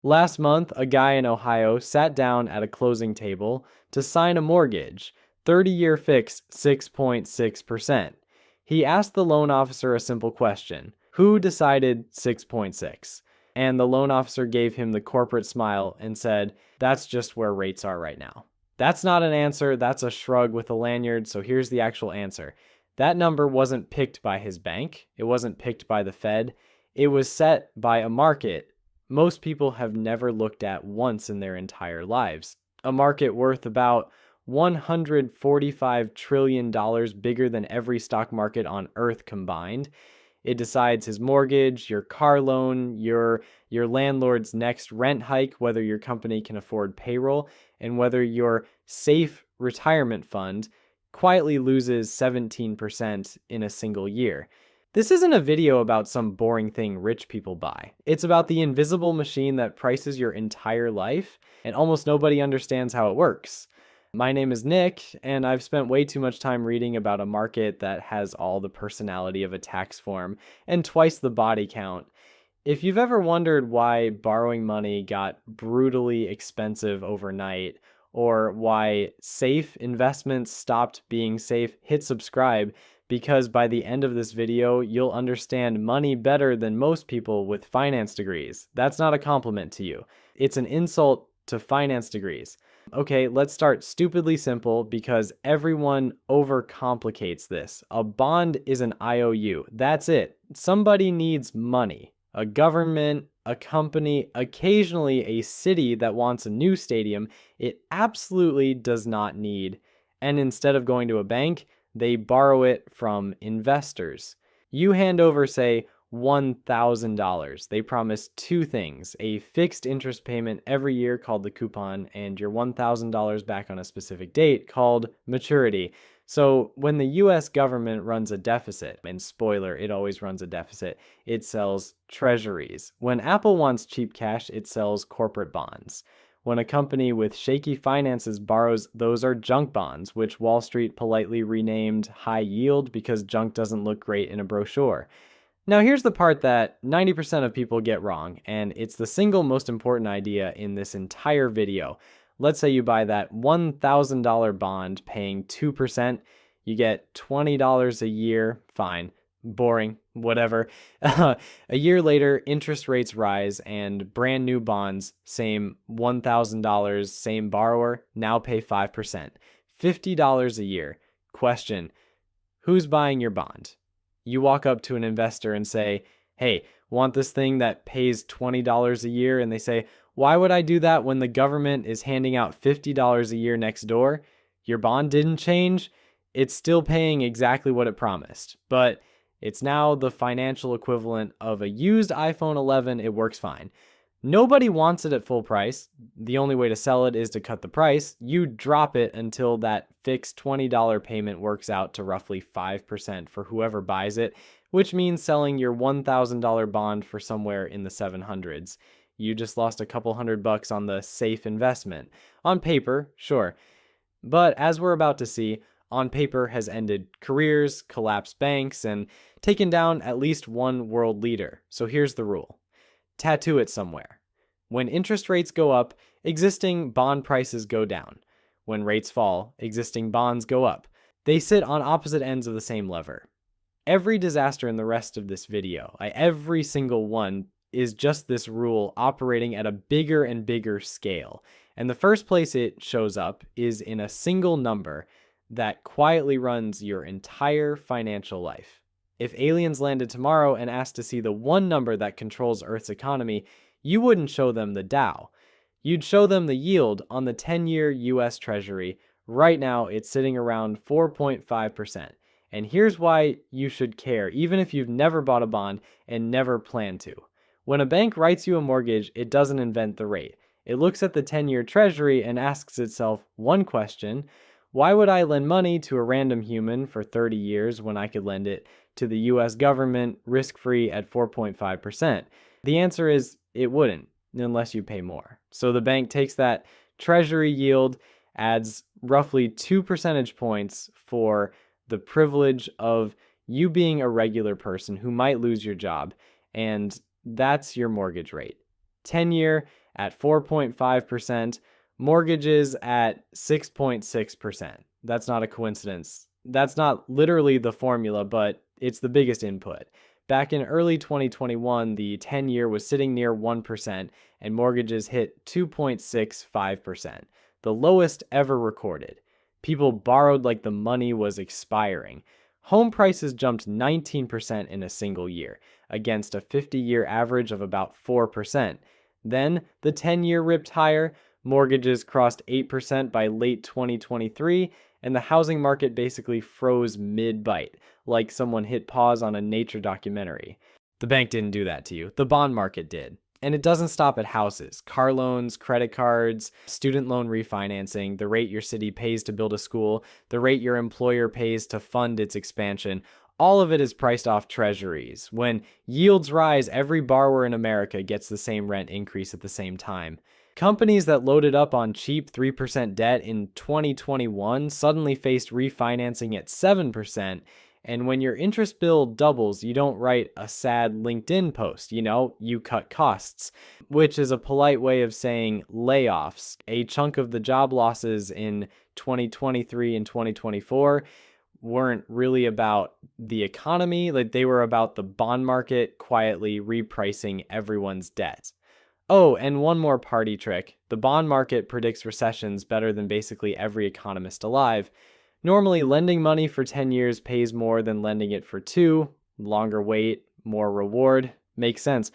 Last month, a guy in Ohio sat down at a closing table to sign a mortgage, 30-year fixed 6.6%. He asked the loan officer a simple question: who decided 6.6? And the loan officer gave him the corporate smile and said, "That's just where rates are right now." That's not an answer, that's a shrug with a lanyard, so here's the actual answer. That number wasn't picked by his bank, it wasn't picked by the Fed, it was set by a market most people have never looked at once in their entire lives. A market worth about $145 trillion bigger than every stock market on Earth combined. It decides his mortgage, your car loan, your landlord's next rent hike, whether your company can afford payroll, and whether your safe retirement fund quietly loses 17% in a single year. This isn't a video about some boring thing rich people buy. It's about the invisible machine that prices your entire life, and almost nobody understands how it works. My name is Nick, and I've spent way too much time reading about a market that has all the personality of a tax form and twice the body count. If you've ever wondered why borrowing money got brutally expensive overnight, or why safe investments stopped being safe, hit subscribe, because by the end of this video, you'll understand money better than most people with finance degrees. That's not a compliment to you. It's an insult to finance degrees. Okay, let's start stupidly simple because everyone overcomplicates this. A bond is an IOU. That's it. Somebody needs money. A government, a company, occasionally a city that wants a new stadium, it absolutely does not need. And instead of going to a bank, they borrow it from investors. You hand over, say, $1,000. They promise two things: a fixed interest payment every year called the coupon, and your $1,000 back on a specific date called maturity. So when the US government runs a deficit, and spoiler, it always runs a deficit, it sells treasuries. When Apple wants cheap cash, it sells corporate bonds. When a company with shaky finances borrows, those are junk bonds, which Wall Street politely renamed high yield because junk doesn't look great in a brochure. Now here's the part that 90% of people get wrong, and it's the single most important idea in this entire video. Let's say you buy that $1,000 bond paying 2%, you get $20 a year, fine, boring, whatever. A year later, interest rates rise and brand new bonds, same $1,000, same borrower, now pay 5%. $50 a year. Question: who's buying your bond? You walk up to an investor and say, "Hey, want this thing that pays $20 a year?" And they say, "Why would I do that when the government is handing out $50 a year next door?" Your bond didn't change. It's still paying exactly what it promised, but it's now the financial equivalent of a used iPhone 11. It works fine. Nobody wants it at full price. The only way to sell it is to cut the price. You drop it until that fixed $20 payment works out to roughly 5% for whoever buys it, which means selling your $1,000 bond for somewhere in the 700s. You just lost a couple $100 on the safe investment. On paper, sure. But as we're about to see, on paper has ended careers, collapsed banks, and taken down at least one world leader. So here's the rule: tattoo it somewhere. When interest rates go up, existing bond prices go down. When rates fall, existing bonds go up. They sit on opposite ends of the same lever. Every disaster in the rest of this video, every single one, is just this rule operating at a bigger and bigger scale. And the first place it shows up is in a single number that quietly runs your entire financial life. If aliens landed tomorrow and asked to see the one number that controls Earth's economy, you wouldn't show them the Dow. You'd show them the yield on the 10-year US Treasury. Right now, it's sitting around 4.5%. And here's why you should care, even if you've never bought a bond and never plan to. When a bank writes you a mortgage, it doesn't invent the rate. It looks at the 10-year Treasury and asks itself one question: why would I lend money to a random human for 30 years when I could lend it to the US government risk-free at 4.5%? The answer is it wouldn't, unless you pay more. So the bank takes that treasury yield, adds roughly 2 percentage points for the privilege of you being a regular person who might lose your job, and that's your mortgage rate. 10-year at 4.5%, mortgages at 6.6%. That's not a coincidence. That's not literally the formula, but it's the biggest input. Back in early 2021, the 10-year was sitting near 1%, and mortgages hit 2.65%, the lowest ever recorded. People borrowed like the money was expiring. Home prices jumped 19% in a single year, against a 50-year average of about 4%. Then, the 10-year ripped higher, mortgages crossed 8% by late 2023, and the housing market basically froze mid-bite, like someone hit pause on a nature documentary. The bank didn't do that to you. The bond market did. And it doesn't stop at houses. Car loans, credit cards, student loan refinancing, the rate your city pays to build a school, the rate your employer pays to fund its expansion, all of it is priced off treasuries. When yields rise, every borrower in America gets the same rent increase at the same time. Companies that loaded up on cheap 3% debt in 2021 suddenly faced refinancing at 7%. And when your interest bill doubles, you don't write a sad LinkedIn post, you cut costs, which is a polite way of saying layoffs. A chunk of the job losses in 2023 and 2024 weren't really about the economy, like they were about the bond market quietly repricing everyone's debt. Oh, and one more party trick. The bond market predicts recessions better than basically every economist alive. Normally, lending money for 10 years pays more than lending it for 2. Longer wait, more reward. Makes sense.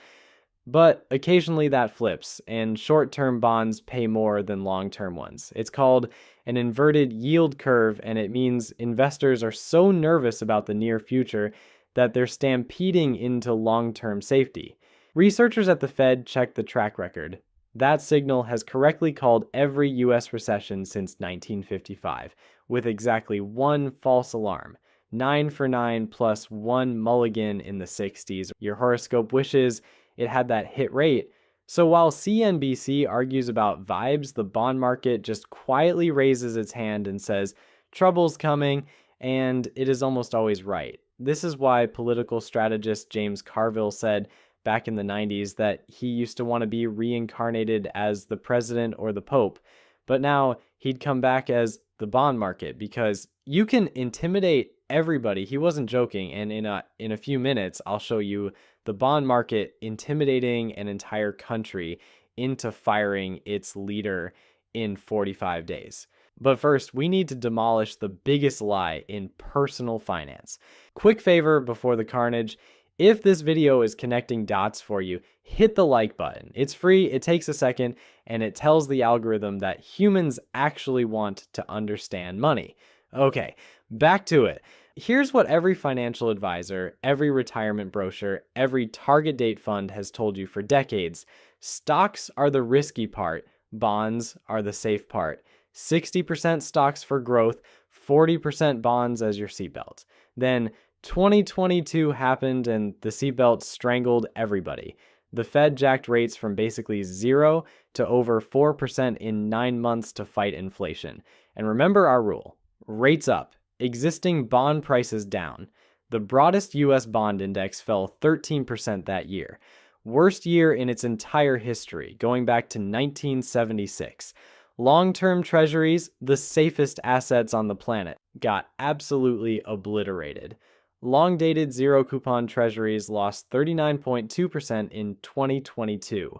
But occasionally that flips, and short-term bonds pay more than long-term ones. It's called an inverted yield curve, and it means investors are so nervous about the near future that they're stampeding into long-term safety. Researchers at the Fed checked the track record. That signal has correctly called every U.S. recession since 1955, with exactly one false alarm. 9 for 9 plus 1 mulligan in the 60s. Your horoscope wishes it had that hit rate. So while CNBC argues about vibes, the bond market just quietly raises its hand and says, trouble's coming, and it is almost always right. This is why political strategist James Carville said back in the 90s that he used to want to be reincarnated as the president or the pope, but now he'd come back as the bond market because you can intimidate everybody. He wasn't joking, and in a few minutes I'll show you the bond market intimidating an entire country into firing its leader in 45 days. But first, we need to demolish the biggest lie in personal finance. Quick favor before the carnage. If this video is connecting dots for you, hit the like button. It's free, it takes a second, and it tells the algorithm that humans actually want to understand money. Okay, back to it. Here's what every financial advisor, every retirement brochure, every target date fund has told you for decades. Stocks are the risky part, bonds are the safe part. 60% stocks for growth, 40% bonds as your seatbelt. Then 2022 happened and the seatbelt strangled everybody. The Fed jacked rates from basically 0 to over 4% in 9 months to fight inflation. And remember our rule, rates up, existing bond prices down. The broadest US bond index fell 13% that year. Worst year in its entire history, going back to 1976. Long-term treasuries, the safest assets on the planet, got absolutely obliterated. Long-dated zero-coupon treasuries lost 39.2% in 2022.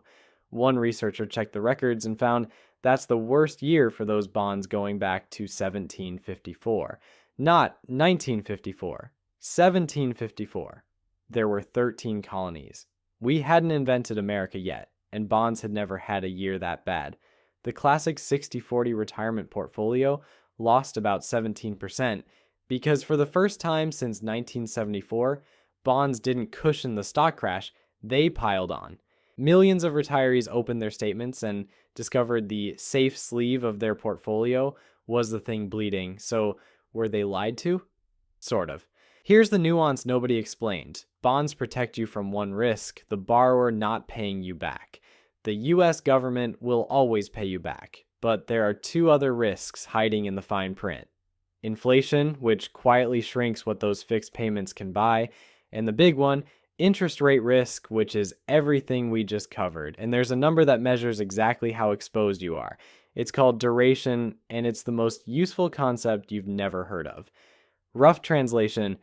One researcher checked the records and found that's the worst year for those bonds going back to 1754. Not 1954, 1754. There were 13 colonies. We hadn't invented America yet, and bonds had never had a year that bad. The classic 60-40 retirement portfolio lost about 17%, because for the first time since 1974, bonds didn't cushion the stock crash, they piled on. Millions of retirees opened their statements and discovered the safe sleeve of their portfolio was the thing bleeding. So were they lied to? Sort of. Here's the nuance nobody explained. Bonds protect you from one risk, the borrower not paying you back. The US government will always pay you back, but there are 2 other risks hiding in the fine print. Inflation, which quietly shrinks what those fixed payments can buy, and the big one, Interest rate risk, which is everything we just covered, and there's a number that measures exactly how exposed you are. It's called duration, and it's the most useful concept you've never heard of. Rough translation: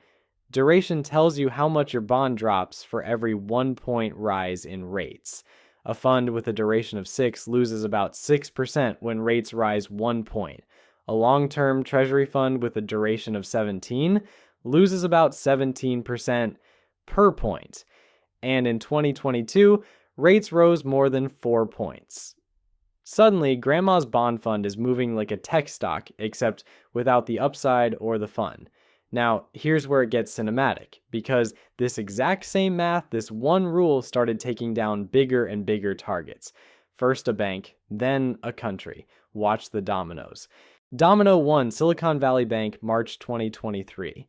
duration tells you how much your bond drops for every 1 point rise in rates. A fund with a duration of 6 loses about 6% when rates rise 1 point. A long-term treasury fund with a duration of 17 loses about 17% per point. And in 2022, rates rose more than 4 points. Suddenly, Grandma's bond fund is moving like a tech stock, except without the upside or the fun. Now, here's where it gets cinematic, because this exact same math, this one rule, started taking down bigger and bigger targets. First a bank, then a country. Watch the dominoes. Domino 1, Silicon Valley Bank, March 2023.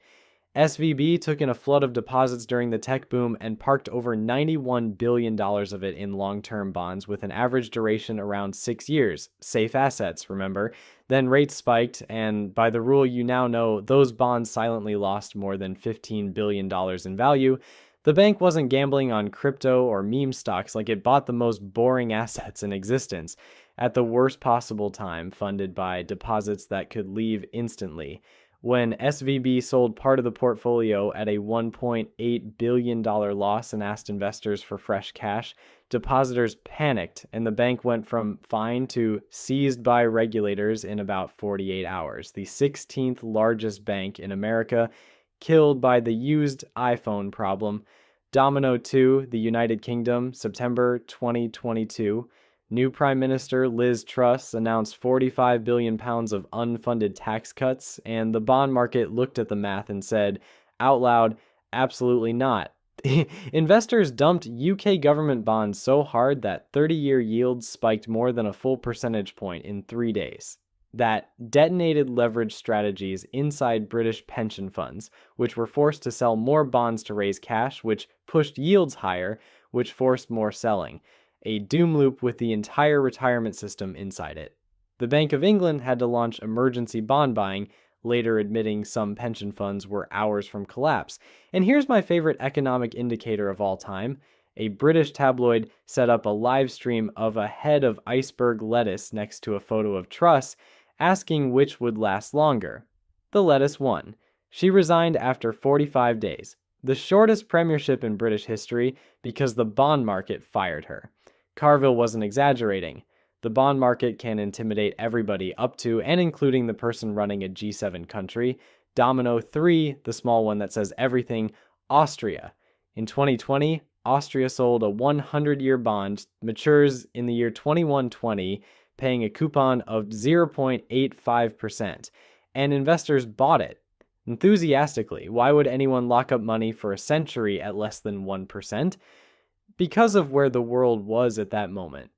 SVB took in a flood of deposits during the tech boom and parked over $91 billion of it in long-term bonds with an average duration around 6 years. Safe assets, remember? Then rates spiked, and by the rule you now know, those bonds silently lost more than $15 billion in value. The bank wasn't gambling on crypto or meme stocks, like it bought the most boring assets in existence at the worst possible time, funded by deposits that could leave instantly. When SVB sold part of the portfolio at a $1.8 billion loss and asked investors for fresh cash, depositors panicked and the bank went from fine to seized by regulators in about 48 hours. The 16th largest bank in America, killed by the used iPhone problem. Domino 2, the United Kingdom, September 2022. New Prime Minister Liz Truss announced £45 billion of unfunded tax cuts, and the bond market looked at the math and said, out loud, absolutely not. Investors dumped UK government bonds so hard that 30-year yields spiked more than a full percentage point in 3 days. That detonated leverage strategies inside British pension funds, which were forced to sell more bonds to raise cash, which pushed yields higher, which forced more selling. A doom loop with the entire retirement system inside it. The Bank of England had to launch emergency bond buying, later admitting some pension funds were hours from collapse. And here's my favorite economic indicator of all time. A British tabloid set up a live stream of a head of iceberg lettuce next to a photo of Truss, asking which would last longer. The lettuce won. She resigned after 45 days, the shortest premiership in British history, because the bond market fired her. Carville wasn't exaggerating. The bond market can intimidate everybody up to and including the person running a G7 country. Domino 3, the small one that says everything, Austria. In 2020, Austria sold a 100-year bond, matures in the year 2120, paying a coupon of 0.85%, and investors bought it enthusiastically. Why would anyone lock up money for a century at less than 1%? Because of where the world was at that moment.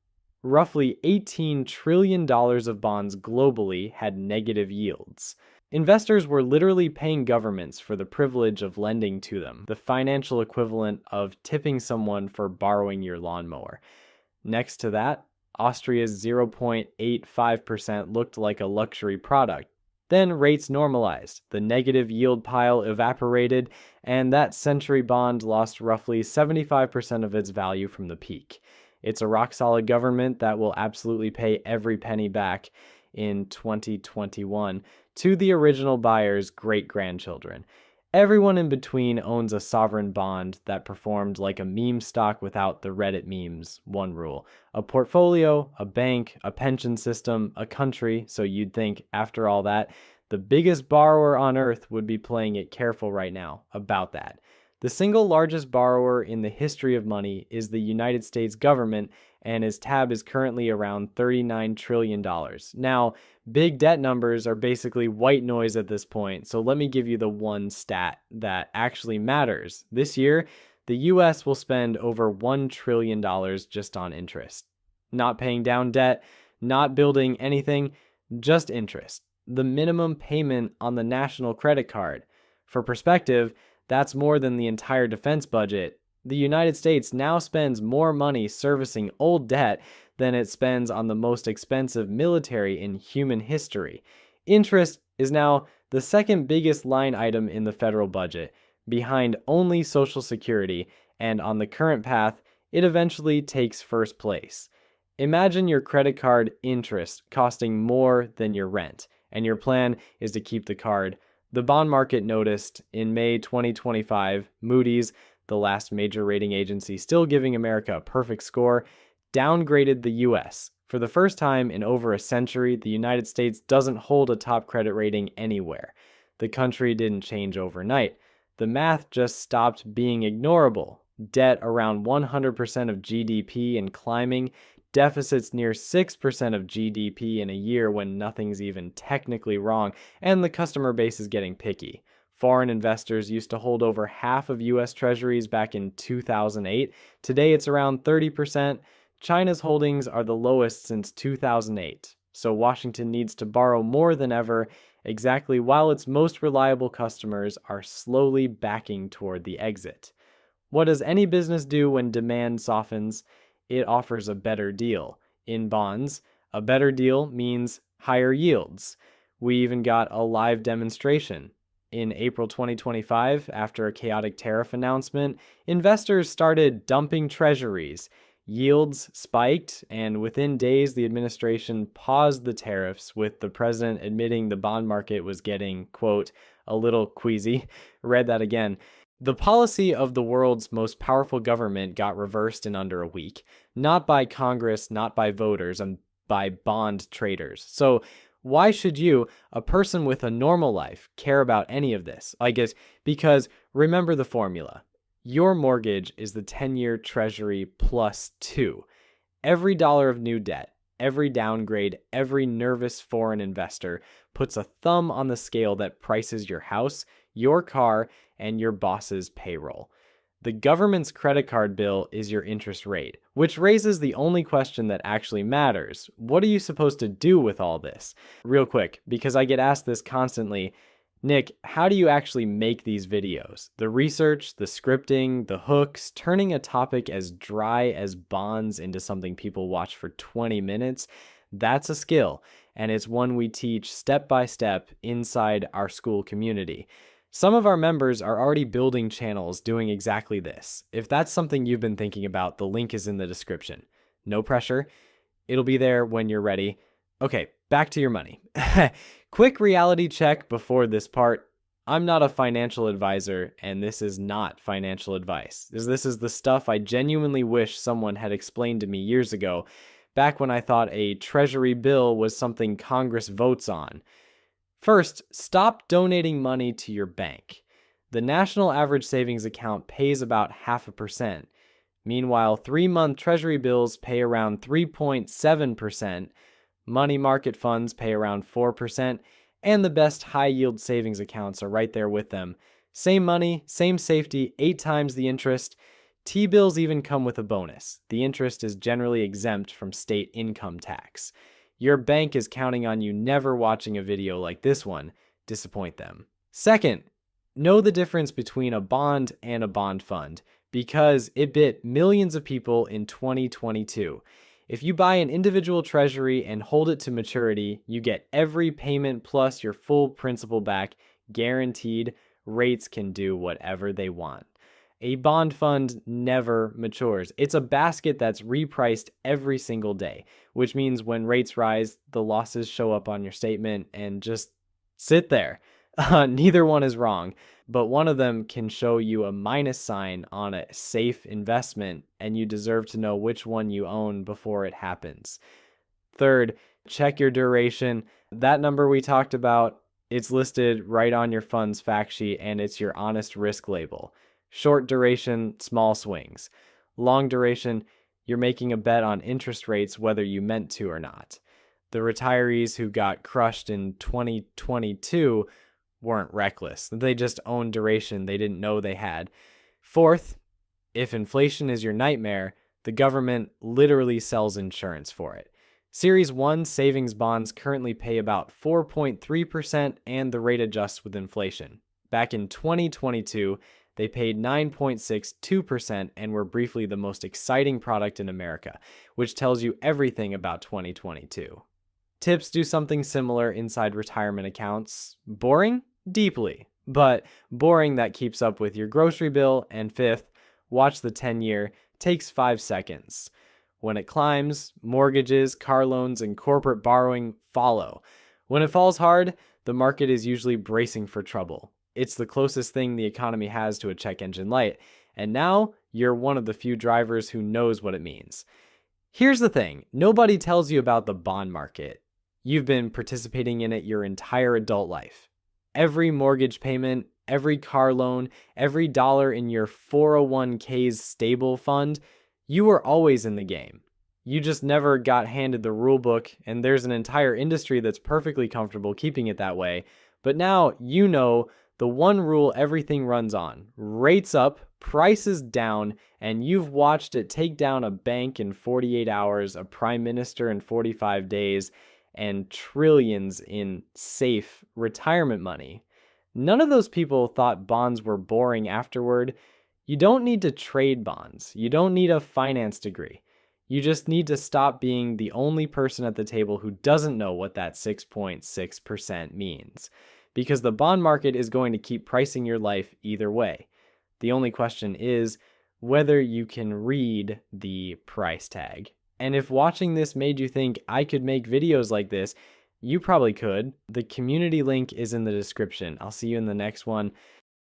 Roughly $18 trillion of bonds globally had negative yields. Investors were literally paying governments for the privilege of lending to them, the financial equivalent of tipping someone for borrowing your lawnmower. Next to that, Austria's 0.85% looked like a luxury product. Then rates normalized, the negative yield pile evaporated, and that century bond lost roughly 75% of its value from the peak. It's a rock-solid government that will absolutely pay every penny back in 2021 to the original buyer's great-grandchildren. Everyone in between owns a sovereign bond that performed like a meme stock without the Reddit memes, one rule. A portfolio, a bank, a pension system, a country, so you'd think, after all that, the biggest borrower on earth would be playing it careful right now about that. The single largest borrower in the history of money is the United States government, and his tab is currently around $39 trillion. Now, big debt numbers are basically white noise at this point, so let me give you the one stat that actually matters. This year, the US will spend over $1 trillion just on interest. Not paying down debt, not building anything, just interest. The minimum payment on the national credit card. For perspective, that's more than the entire defense budget. The United States now spends more money servicing old debt than it spends on the most expensive military in human history. Interest is now the second biggest line item in the federal budget, behind only Social Security, and on the current path, it eventually takes first place. Imagine your credit card interest costing more than your rent, and your plan is to keep the card. The bond market noticed in May 2025, Moody's, the last major rating agency still giving America a perfect score, downgraded the US. For the first time in over a century, the United States doesn't hold a top credit rating anywhere. The country didn't change overnight. The math just stopped being ignorable. Debt around 100% of GDP and climbing, deficits near 6% of GDP in a year when nothing's even technically wrong, and the customer base is getting picky. Foreign investors used to hold over half of US Treasuries back in 2008. Today it's around 30%. China's holdings are the lowest since 2008. So Washington needs to borrow more than ever, exactly while its most reliable customers are slowly backing toward the exit. What does any business do when demand softens? It offers a better deal. In bonds, a better deal means higher yields. We even got a live demonstration. In April 2025, after a chaotic tariff announcement, investors started dumping treasuries. Yields spiked, and within days, the administration paused the tariffs, with the president admitting the bond market was getting, quote, a little queasy. Read that again. The policy of the world's most powerful government got reversed in under a week, not by Congress, not by voters, and by bond traders. So why should you, a person with a normal life, care about any of this? I guess because remember the formula. Your mortgage is the 10-year treasury plus 2. Every dollar of new debt, every downgrade, every nervous foreign investor puts a thumb on the scale that prices your house, your car, and your boss's payroll. The government's credit card bill is your interest rate, which raises the only question that actually matters. What are you supposed to do with all this? Real quick, because I get asked this constantly, Nick, how do you actually make these videos? The research, the scripting, the hooks, turning a topic as dry as bonds into something people watch for 20 minutes, that's a skill, and it's one we teach step by step inside our school community. Some of our members are already building channels doing exactly this. If that's something you've been thinking about, the link is in the description. No pressure. It'll be there when you're ready. Okay, back to your money. Quick reality check before this part. I'm not a financial advisor, and this is not financial advice. This is the stuff I genuinely wish someone had explained to me years ago, back when I thought a treasury bill was something Congress votes on. First, stop donating money to your bank. The national average savings account pays about 0.5%. Meanwhile, 3-month treasury bills pay around 3.7%. Money market funds pay around 4%, and the best high-yield savings accounts are right there with them. Same money, same safety, 8 times the interest. T-bills even come with a bonus. The interest is generally exempt from state income tax. Your bank is counting on you never watching a video like this one. Disappoint them. Second, know the difference between a bond and a bond fund, because it bit millions of people in 2022. If you buy an individual treasury and hold it to maturity, you get every payment plus your full principal back, guaranteed. Rates can do whatever they want. A bond fund never matures. It's a basket that's repriced every single day, which means when rates rise, the losses show up on your statement and just sit there. Neither one is wrong, but one of them can show you a minus sign on a safe investment, and you deserve to know which one you own before it happens. Third, check your duration. That number we talked about, it's listed right on your fund's fact sheet, and it's your honest risk label. Short duration, small swings. Long duration, you're making a bet on interest rates whether you meant to or not. The retirees who got crushed in 2022 weren't reckless. They just owned duration they didn't know they had. Fourth, if inflation is your nightmare, the government literally sells insurance for it. Series 1 savings bonds currently pay about 4.3%, and the rate adjusts with inflation. Back in 2022, they paid 9.62% and were briefly the most exciting product in America, which tells you everything about 2022. Tips do something similar inside retirement accounts. Boring? Deeply. But boring that keeps up with your grocery bill. And fifth, Watch the 10-year, takes 5 seconds. When it climbs, mortgages, car loans, and corporate borrowing follow. When it falls hard, the market is usually bracing for trouble. It's the closest thing the economy has to a check engine light, and now you're one of the few drivers who knows what it means. Here's the thing, nobody tells you about the bond market. You've been participating in it your entire adult life. Every mortgage payment, every car loan, every dollar in your 401k's stable fund, you were always in the game. You just never got handed the rule book, and there's an entire industry that's perfectly comfortable keeping it that way. But now you know the one rule everything runs on: rates up, prices down, and you've watched it take down a bank in 48 hours, a prime minister in 45 days, and trillions in safe retirement money. None of those people thought bonds were boring afterward. You don't need to trade bonds. You don't need a finance degree. You just need to stop being the only person at the table who doesn't know what that 6.6% means. Because the bond market is going to keep pricing your life either way. The only question is whether you can read the price tag. And if watching this made you think I could make videos like this, you probably could. The community link is in the description. I'll see you in the next one.